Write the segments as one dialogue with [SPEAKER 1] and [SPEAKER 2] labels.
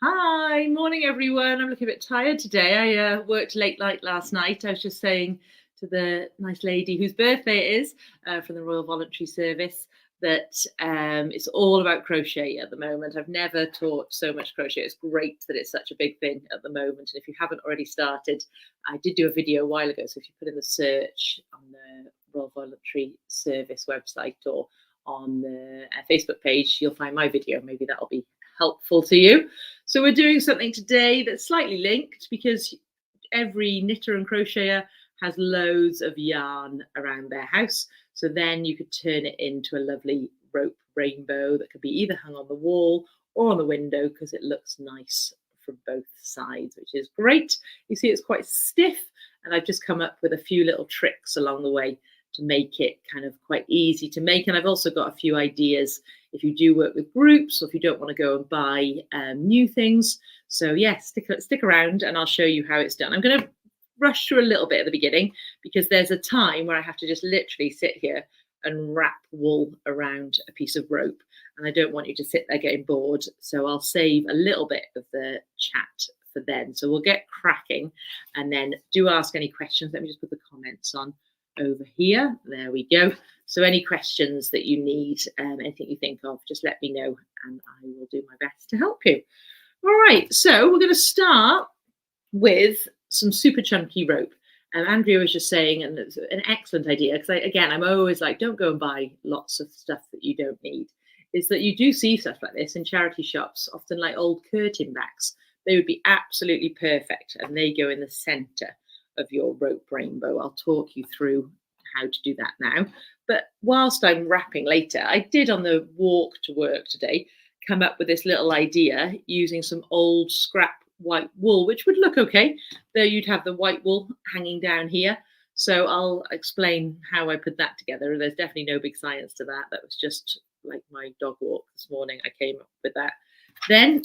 [SPEAKER 1] Hi, morning everyone. I'm looking a bit tired today. I worked late last night. I was just saying to the nice lady whose birthday it is from the Royal Voluntary Service that it's all about crochet at the moment. I've never taught so much crochet. It's great that it's such a big thing at the moment. And if you haven't already started, I did do a video a while ago. So if you put in the search on the Royal Voluntary Service website or on the Facebook page, you'll find my video. Maybe that'll be helpful to you. So we're doing something today that's slightly linked because every knitter and crocheter has loads of yarn around their house. So then you could turn it into a lovely rope rainbow that could be either hung on the wall or on the window because it looks nice from both sides, which is great. You see it's quite stiff, and I've just come up with a few little tricks along the way to make it kind of quite easy to make. And I've also got a few ideas if you do work with groups or if you don't want to go and buy new things. So yeah, stick around and I'll show you how it's done. I'm going to rush through a little bit at the beginning because there's a time where I have to just literally sit here and wrap wool around a piece of rope. And I don't want you to sit there getting bored. So I'll save a little bit of the chat for then. So we'll get cracking and then do ask any questions. Let me just put the comments on over here. There we go. So any questions that you need, anything you think of, just let me know and I will do my best to help you. All right, so we're going to start with some super chunky rope. And Andrea was just saying, and it's an excellent idea, because again, I'm always like, don't go and buy lots of stuff that you don't need, is that you do see stuff like this in charity shops, often like old curtain backs. They would be absolutely perfect and they go in the center of your rope rainbow. I'll talk you through how to do that now. But whilst I'm wrapping later, I did on the walk to work today come up with this little idea using some old scrap white wool, which would look okay. There you'd have the white wool hanging down here. So I'll explain how I put that together. There's definitely no big science to that. That was just like my dog walk this morning. I came up with that. Then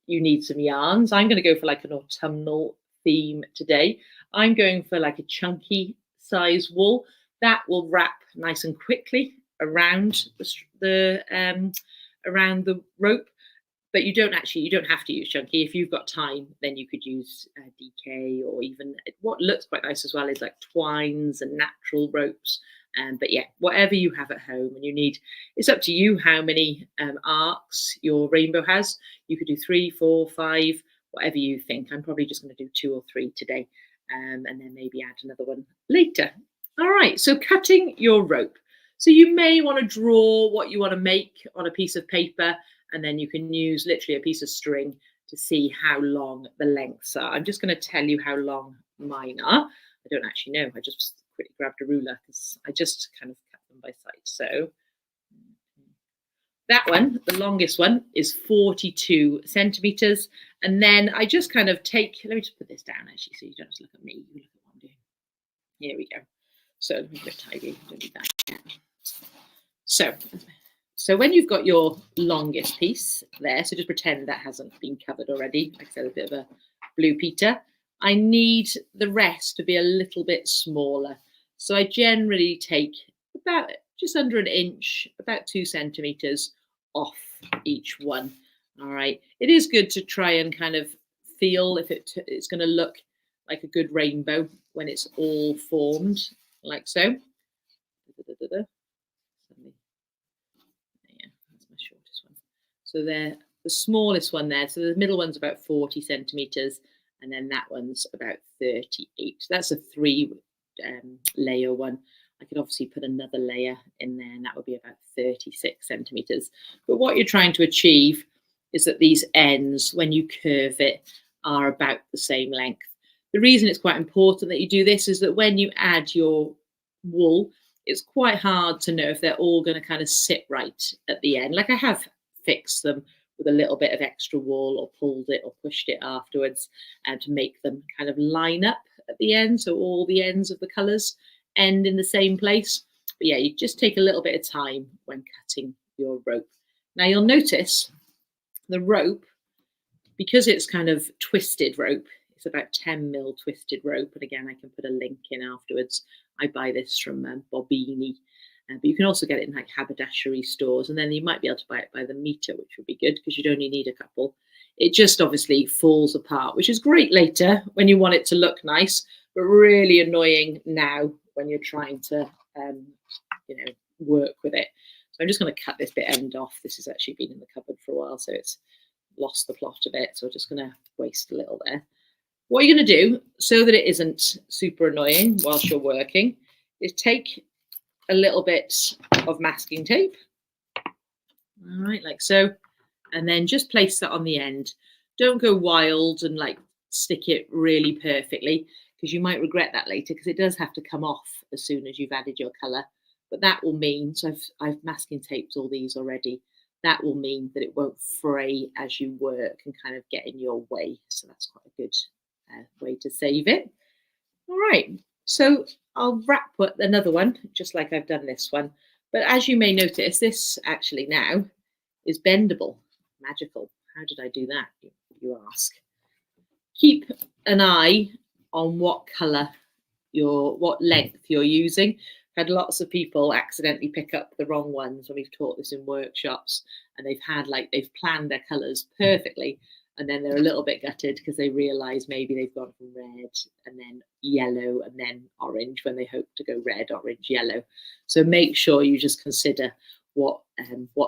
[SPEAKER 1] you need some yarns. I'm going to go for like an autumnal theme today. I'm going for like a chunky size wool that will wrap nice and quickly around the rope. But you don't have to use chunky. If you've got time, then you could use DK, or even what looks quite nice as well is like twines and natural ropes. But yeah, whatever you have at home and you need, it's up to you how many arcs your rainbow has. You could do 3, 4, 5, whatever you think. I'm probably just going to do 2 or 3 today, and then maybe add another one later. All right, so cutting your rope. So you may want to draw what you want to make on a piece of paper, and then you can use literally a piece of string to see how long the lengths are. I'm just going to tell you how long mine are. I don't actually know. I just quickly grabbed a ruler because I just kind of cut them by sight. So that one, the longest one, is 42 centimeters. And then I just kind of take, let me just put this down actually so you don't have to look at me. You look at what I'm doing. Here we go. So let me get tidy. Don't need that. So when you've got your longest piece there, so just pretend that hasn't been covered already, like I said, a bit of a blue Peter, I need the rest to be a little bit smaller. So I generally take about just under an inch, about 2 centimeters off each one. All right. It is good to try and kind of feel if it's going to look like a good rainbow when it's all formed, like so. So they're the smallest one there. So the middle one's about 40 centimeters, and then that one's about 38. That's a 3 layer one. I could obviously put another layer in there, and that would be about 36 centimeters. But what you're trying to achieve is that these ends, when you curve it, are about the same length. The reason it's quite important that you do this is that when you add your wool, it's quite hard to know if they're all going to kind of sit right at the end. Like I have fixed them with a little bit of extra wool or pulled it or pushed it afterwards to make them kind of line up at the end. So all the ends of the colours end in the same place. But yeah, you just take a little bit of time when cutting your rope. Now you'll notice the rope, because it's kind of twisted rope, it's about 10 mil twisted rope. And again, I can put a link in afterwards. I buy this from Bobini. But you can also get it in like haberdashery stores, and then you might be able to buy it by the meter, which would be good because you'd only need a couple. It just obviously falls apart, which is great later when you want it to look nice, but really annoying now when you're trying to, work with it. So I'm just going to cut this bit end off. This has actually been in the cupboard for a while, so it's lost the plot a bit. So I'm just going to waste a little there. What you're going to do, so that it isn't super annoying whilst you're working, is take a little bit of masking tape, all right, like so, and then just place that on the end. Don't go wild and like stick it really perfectly, because you might regret that later, because it does have to come off as soon as you've added your colour. But that will mean, so I've masking taped all these already, that will mean that it won't fray as you work and kind of get in your way. So that's quite a good way to save it. All right, so I'll wrap another one, just like I've done this one. But as you may notice, this actually now is bendable. Magical. How did I do that, you ask? Keep an eye on what colour, what length you're using. I've had lots of people accidentally pick up the wrong ones when we've taught this in workshops, and they've planned their colours perfectly, and then they're a little bit gutted because they realise maybe they've gone from red and then yellow and then orange when they hope to go red, orange, yellow. So make sure you just consider what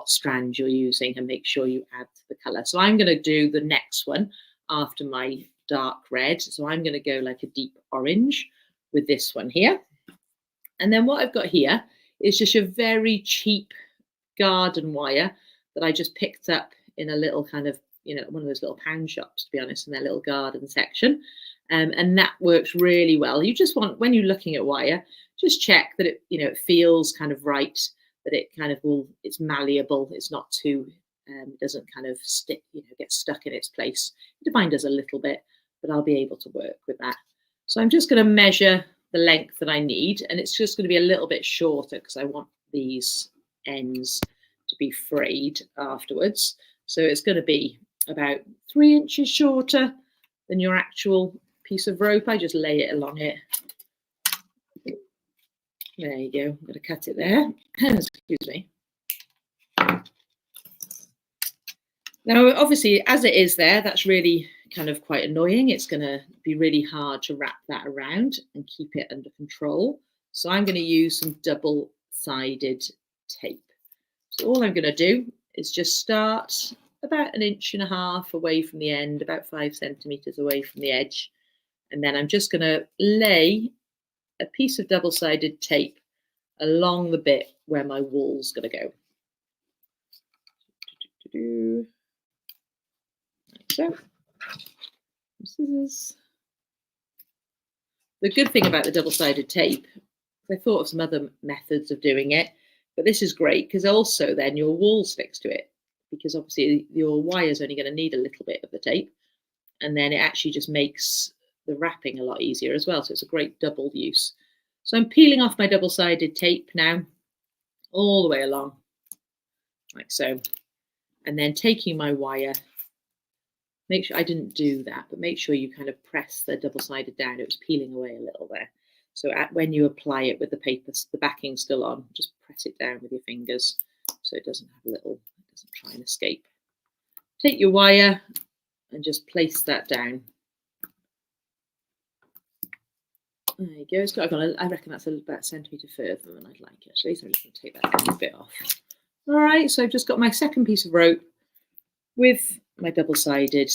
[SPEAKER 1] strand you're using and make sure you add the colour. So I'm going to do the next one after my dark red. So I'm going to go like a deep orange with this one here. And then what I've got here is just a very cheap garden wire that I just picked up in a little kind of, one of those little pound shops, to be honest, in their little garden section. And that works really well. You just want, when you're looking at wire, just check that it feels kind of right, that it kind of it's malleable. It's not too, it doesn't kind of stick, get stuck in its place. Mine does a little bit, but I'll be able to work with that. So I'm just going to measure the length that I need, and it's just going to be a little bit shorter because I want these ends to be frayed afterwards. So it's going to be about 3 inches shorter than your actual piece of rope. I just lay it along it. There you go. I'm going to cut it there. Excuse me. Now, obviously, as it is there, that's really kind of quite annoying. It's going to be really hard to wrap that around and keep it under control. So I'm going to use some double-sided tape. So all I'm going to do is just start about 1.5 inches away from the end, about 5 centimeters away from the edge. And then I'm just going to lay a piece of double-sided tape along the bit where my wool's going to go. Like so. Scissors. The good thing about the double-sided tape, I thought of some other methods of doing it, but this is great because also then your wool's fixed to it, because obviously your wire is only going to need a little bit of the tape, and then it actually just makes the wrapping a lot easier as well. So it's a great double use. So I'm peeling off my double-sided tape now, all the way along, like so, and then taking my wire. Make sure I didn't do that, but make sure you kind of press the double-sided down. It was peeling away a little there. So when you apply it with the paper, the backing still on, just press it down with your fingers so it doesn't try and escape. Take your wire and just place that down. There you go. It's got, I reckon that's about a centimetre further than I'd like, actually. So I'm just going to take that bit off. All right, so I've just got my second piece of rope with my double-sided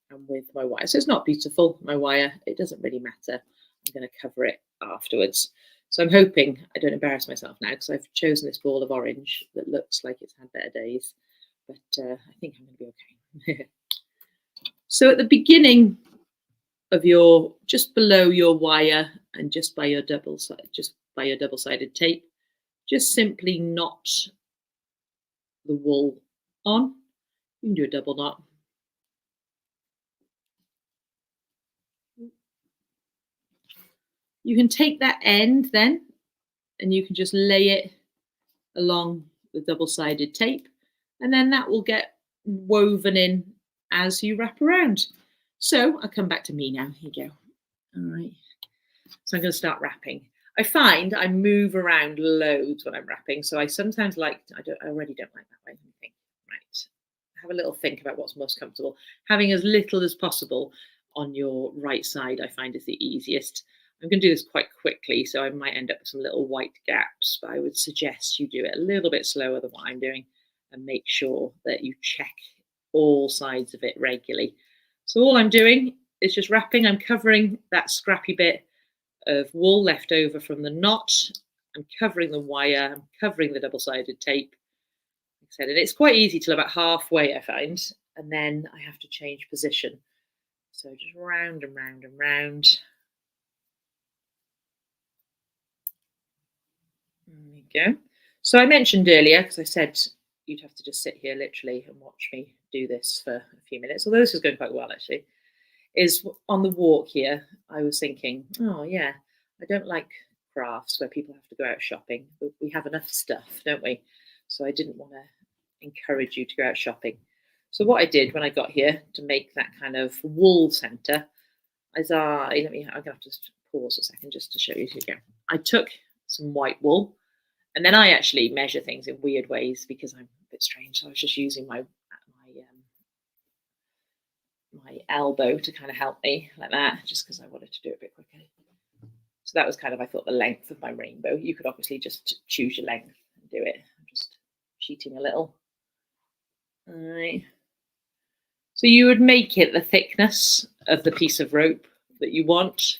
[SPEAKER 1] and with my wire. So it's not beautiful, my wire. It doesn't really matter. I'm going to cover it afterwards. So I'm hoping I don't embarrass myself now, because I've chosen this ball of orange that looks like it's had better days. But I think I'm going to be okay. So at the beginning of just below your wire and just by your double-sided tape, just simply knot the wool on. You can do a double knot. You can take that end then, and you can just lay it along the double-sided tape, and then that will get woven in as you wrap around. So I'll come back to me now. Here you go. All right. So I'm going to start wrapping. I find I move around loads when I'm wrapping, so I sometimes like, I already don't like that way. Let me think. Right. Have a little think about what's most comfortable. Having as little as possible on your right side, I find is the easiest. I'm going to do this quite quickly, so I might end up with some little white gaps, but I would suggest you do it a little bit slower than what I'm doing and make sure that you check all sides of it regularly. So all I'm doing is just wrapping. I'm covering that scrappy bit of wool left over from the knot. I'm covering the wire, I'm covering the double-sided tape. Like I said, and it's quite easy till about halfway, I find, and then I have to change position. So just round and round and round. There you go. So I mentioned earlier, because I said you'd have to just sit here literally and watch me do this for a few minutes, although this is going quite well actually, is on the walk here, I was thinking, oh yeah, I don't like crafts where people have to go out shopping. We have enough stuff, don't we? So I didn't want to encourage you to go out shopping. So what I did when I got here to make that kind of wool centre is I'm going to have to just pause a second just to show you. Here you go. I took some white wool, and then I actually measure things in weird ways because I'm a bit strange. So I was just using my elbow to kind of help me like that, just because I wanted to do it a bit quicker. So that was kind of, I thought, the length of my rainbow. You could obviously just choose your length and do it. I'm just cheating a little. All right. So you would make it the thickness of the piece of rope that you want,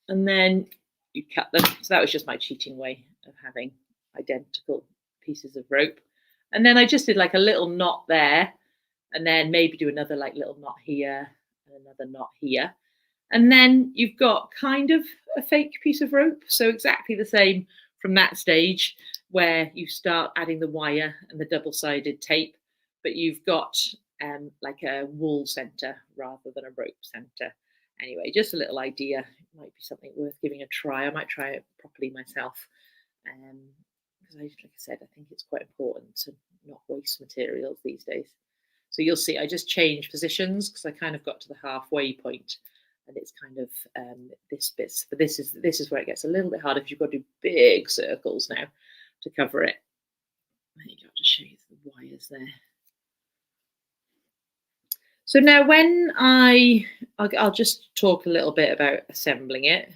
[SPEAKER 1] and then you cut them. So that was just my cheating way of having identical pieces of rope. And then I just did like a little knot there, and then maybe do another like little knot here and another knot here. And then you've got kind of a fake piece of rope. So exactly the same from that stage where you start adding the wire and the double-sided tape, but you've got like a wool centre rather than a rope centre. Anyway, just a little idea. It might be something worth giving a try. I might try it properly myself. Because like I said, I think it's quite important to not waste materials these days. So you'll see I just changed positions because I kind of got to the halfway point, and it's kind of this bit. But this is where it gets a little bit harder because you've got to do big circles now to cover it. There you go, to show you the wires there. So now when I'll just talk a little bit about assembling it.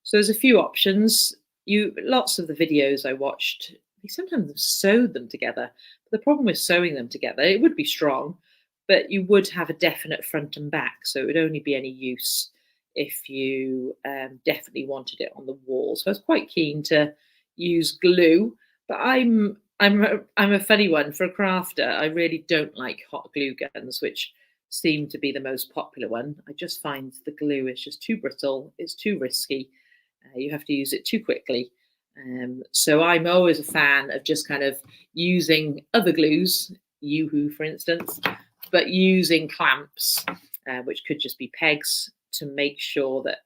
[SPEAKER 1] So there's a few options. Lots of the videos I watched, they sometimes sewed them together. But the problem with sewing them together, it would be strong, but you would have a definite front and back. So it would only be any use if you definitely wanted it on the wall. So I was quite keen to use glue, but I'm a funny one for a crafter. I really don't like hot glue guns, which seem to be the most popular one. I just find the glue is just too brittle. It's too risky. You have to use it too quickly. So I'm always a fan of just kind of using other glues, Yoo-hoo for instance, but using clamps, which could just be pegs, to make sure that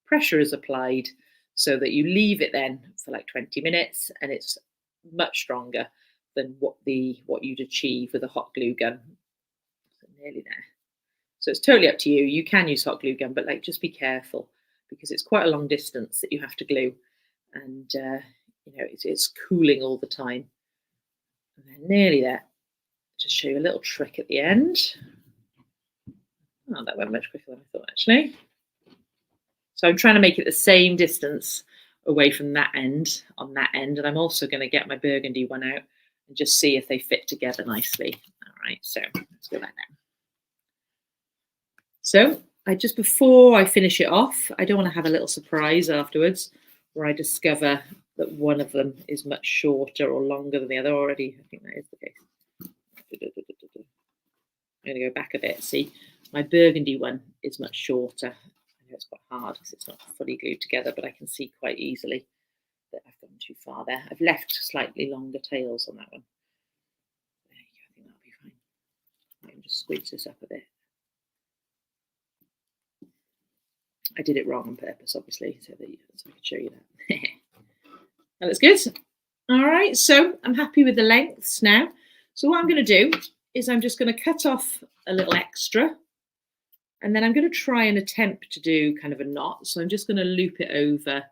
[SPEAKER 1] pressure is applied so that you leave it then for like 20 minutes and it's much stronger than what you'd achieve with a hot glue gun. So nearly there. So it's totally up to you. You can use hot glue gun, but like just be careful because it's quite a long distance that you have to glue, and it's cooling all the time. And then nearly there. Just show you a little trick at the end. Oh, that went much quicker than I thought actually. So I'm trying to make it the same distance away from that end on that end, and I'm also going to get my burgundy one out and just see if they fit together nicely. All right, so let's go back now. So before I finish it off, I don't want to have a little surprise afterwards where I discover that one of them is much shorter or longer than the other already. I think that is the case. I'm going to go back a bit. See, my burgundy one is much shorter. I know it's quite hard because it's not fully glued together, but I can see quite easily that I've gone too far there. I've left slightly longer tails on that one. There you go, I think that'll be fine. I can just squeeze this up a bit. I did it wrong on purpose, obviously, so I can show you that. That looks good. All right, so I'm happy with the lengths now. So what I'm going to do is I'm just going to cut off a little extra And then I'm going to try and attempt to do kind of a knot. So I'm just going to loop it over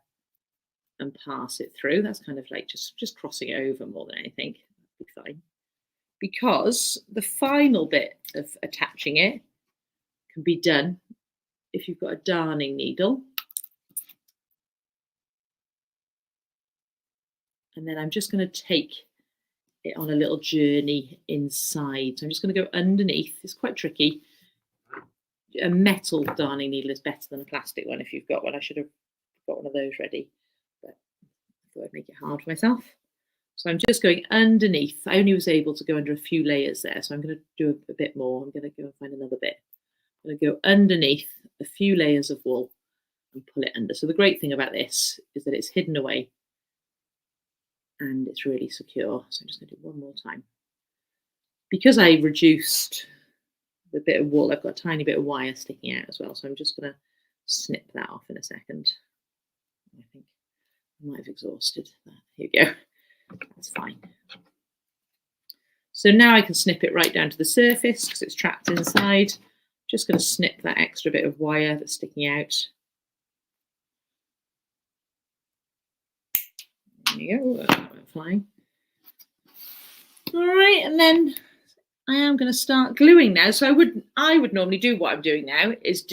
[SPEAKER 1] and pass it through. That's kind of like just crossing it over more than anything. That'd be fine. Because the final bit of attaching it can be done if you've got a darning needle. And then I'm just going to take it on a little journey inside. So I'm just going to go underneath. It's quite tricky. A metal darning needle is better than a plastic one if you've got one. I should have got one of those ready, but I thought I'd make it hard for myself. So I'm just going underneath. I only was able to go under a few layers there, so I'm going to do a bit more. I'm going to go and find another bit. I'm going to go underneath a few layers of wool and pull it under. So the great thing about this is that it's hidden away and it's really secure. So I'm just going to do one more time. Because I reduced the bit of wool, I've got a tiny bit of wire sticking out as well. So I'm just going to snip that off in a second. I think I might have exhausted that. Here we go. That's fine. So now I can snip it right down to the surface because it's trapped inside. Just going to snip that extra bit of wire that's sticking out. There you go. Flying. All right, and then I am going to start gluing now. So I would normally do what I'm doing now is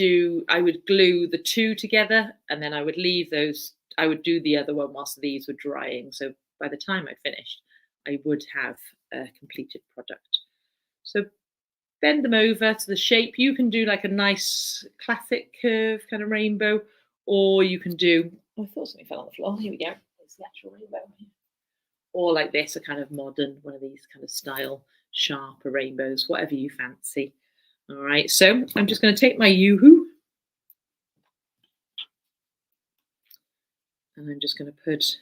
[SPEAKER 1] I would glue the two together and then I would leave those. I would do the other one whilst these were drying. So by the time I finished, I would have a completed product. So bend them over to the shape. You can do like a nice classic curve kind of rainbow, or you can do, oh, I thought something fell on the floor. Here we go. It's the actual rainbow. Or like this, a kind of modern, one of these kind of style, sharper rainbows, whatever you fancy. All right, so I'm just going to take my Yoo-hoo and I'm just going to put,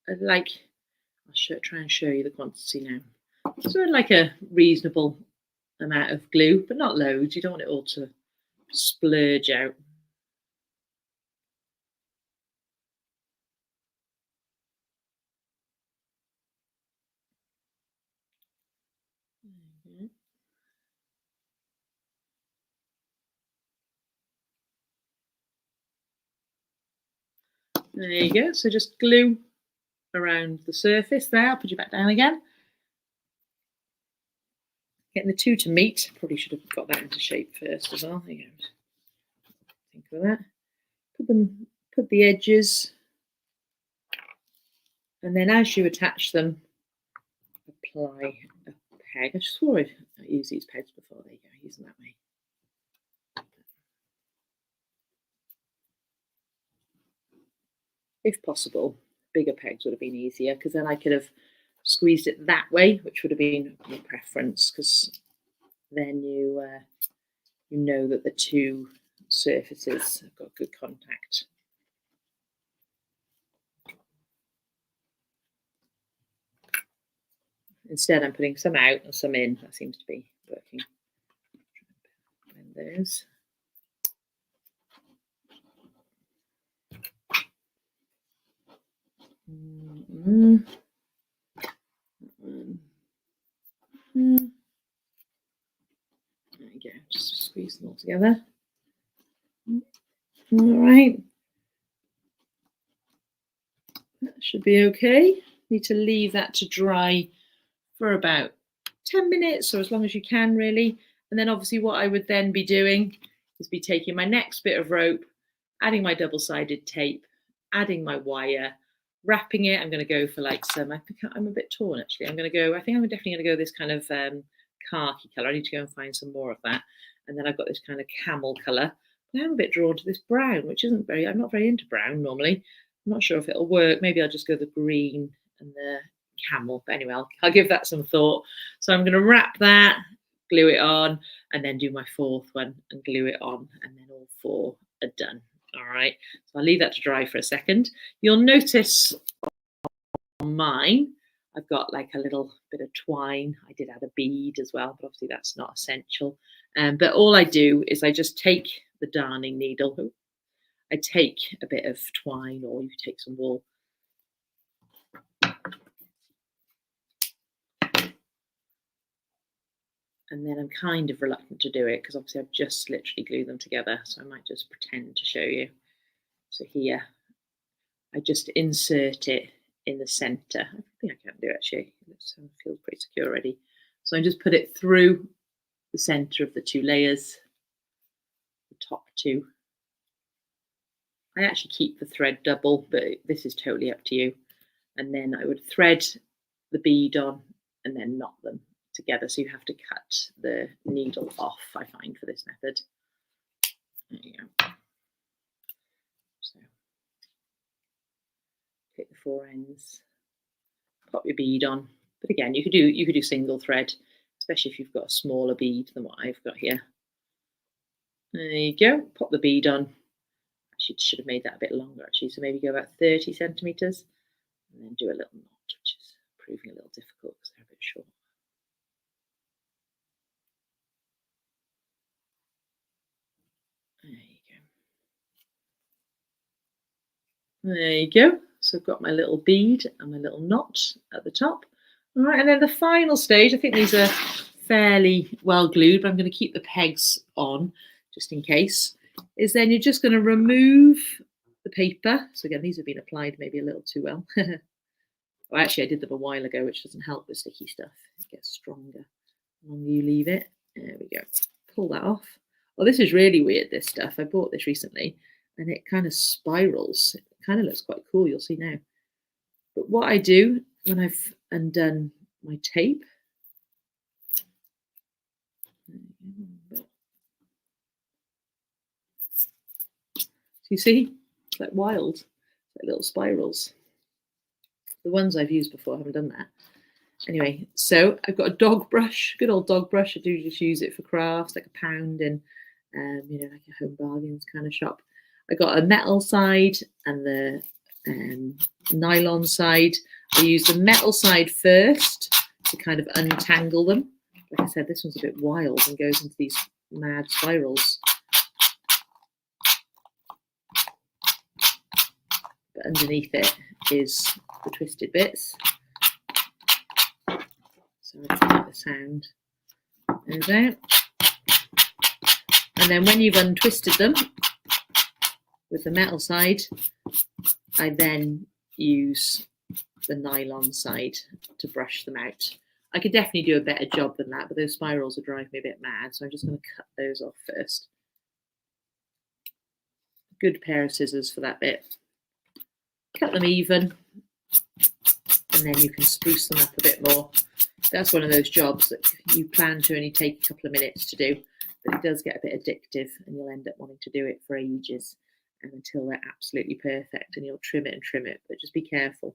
[SPEAKER 1] I'll try and show you the quantity now. So like a reasonable amount of glue, but not loads. You don't want it all to splurge out. There you go. So just glue around the surface there. I'll put you back down again. Getting the two to meet. Probably should have got that into shape first as well. There you go. Think of that. Put the edges, and then as you attach them, apply a peg. I just swore I'd used these pegs before. There you go. Use them that way. If possible, bigger pegs would have been easier because then I could have squeezed it that way, which would have been my preference because then you know that the two surfaces have got good contact. Instead, I'm putting some out and some in. That seems to be working. Blend those. There you go. Just squeeze them all together. All right. That should be okay. Need to leave that to dry for about 10 minutes or as long as you can, really. And then obviously what I would then be doing is be taking my next bit of rope, adding my double-sided tape, adding my wire, wrapping it. I'm going to go for like some, I think I'm a bit torn actually. I think I'm definitely going to go this kind of khaki colour. I need to go and find some more of that. And then I've got this kind of camel colour. But I'm a bit drawn to this brown, which isn't I'm not very into brown normally. I'm not sure if it'll work. Maybe I'll just go the green and the camel. But anyway, I'll give that some thought. So I'm going to wrap that, glue it on, and then do my fourth one and glue it on. And then all four are done. All right. So I'll leave that to dry for a second. You'll notice on mine, I've got like a little bit of twine. I did add a bead as well, but obviously that's not essential. But all I do is I just take the darning needle. I take a bit of twine, or you take some wool. And then I'm kind of reluctant to do it because obviously I've just literally glued them together. So I might just pretend to show you. So here, I just insert it in the center. I think I can do it actually. It feels pretty secure already. So I just put it through the center of the 2 layers, the top 2. I actually keep the thread double, but this is totally up to you. And then I would thread the bead on and then knot them together. So you have to cut the needle off, I find, for this method. There you go. So pick the 4 ends, pop your bead on. But again, you could do single thread, especially if you've got a smaller bead than what I've got here. There you go. Pop the bead on. Actually, should have made that a bit longer actually. So maybe go about 30 centimeters, and then do a little knot, which is proving a little difficult because they're a bit short. There you go. There you go. So I've got my little bead and my little knot at the top. All right, and then the final stage, I think these are fairly well glued, but I'm going to keep the pegs on just in case, is then you're just going to remove the paper. So again, these have been applied maybe a little too well. Well, actually, I did them a while ago, which doesn't help with sticky stuff. It gets stronger the longer you leave it. There we go. Pull that off. Well, this is really weird, this stuff. I bought this recently, and it kind of spirals. It kind of looks quite cool, you'll see now. But what I do when I've undone my tape, so you see, it's like wild, it's like little spirals. The ones I've used before haven't done that. Anyway, so I've got a dog brush, good old dog brush. I do just use it for crafts, like £1 in, like a Home Bargains kind of shop. I got a metal side and the nylon side. I use the metal side first to kind of untangle them. Like I said, this one's a bit wild and goes into these mad spirals. But underneath it is the twisted bits. So I can get the sound. There's out. And then when you've untwisted them with the metal side, I then use the nylon side to brush them out. I could definitely do a better job than that, but those spirals will drive me a bit mad, so I'm just going to cut those off first. Good pair of scissors for that bit. Cut them even, and then you can spruce them up a bit more. That's one of those jobs that you plan to only take a couple of minutes to do, but it does get a bit addictive, and you'll end up wanting to do it for ages and until they're absolutely perfect, and you'll trim it and trim it, but just be careful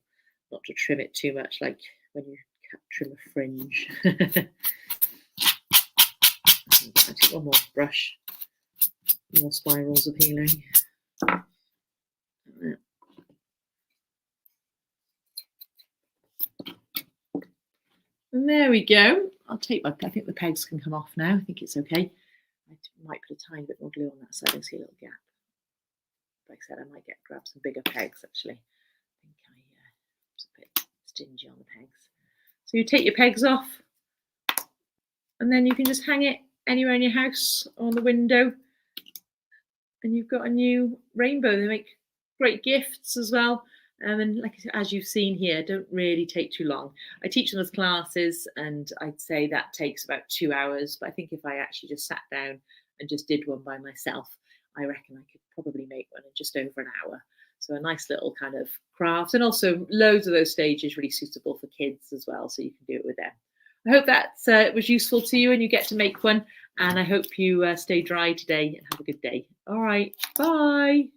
[SPEAKER 1] not to trim it too much, like when you trim a fringe. I take one more brush, more spirals appealing. And there we go. I think the pegs can come off now. I think it's okay. I might put a tiny bit more glue on that side. I see a little gap. Like I said, I might grab some bigger pegs actually. I think I was a bit stingy on the pegs. So you take your pegs off, and then you can just hang it anywhere in your house or on the window, and you've got a new rainbow. They make great gifts as well. And like as you've seen here, don't really take too long. I teach them as classes, and I'd say that takes about 2 hours. But I think if I actually just sat down and just did one by myself, I reckon I could probably make one in just over an hour. So a nice little kind of craft, and also loads of those stages really suitable for kids as well, so you can do it with them. I hope that was useful to you and you get to make one, and I hope you stay dry today and have a good day. All right, bye.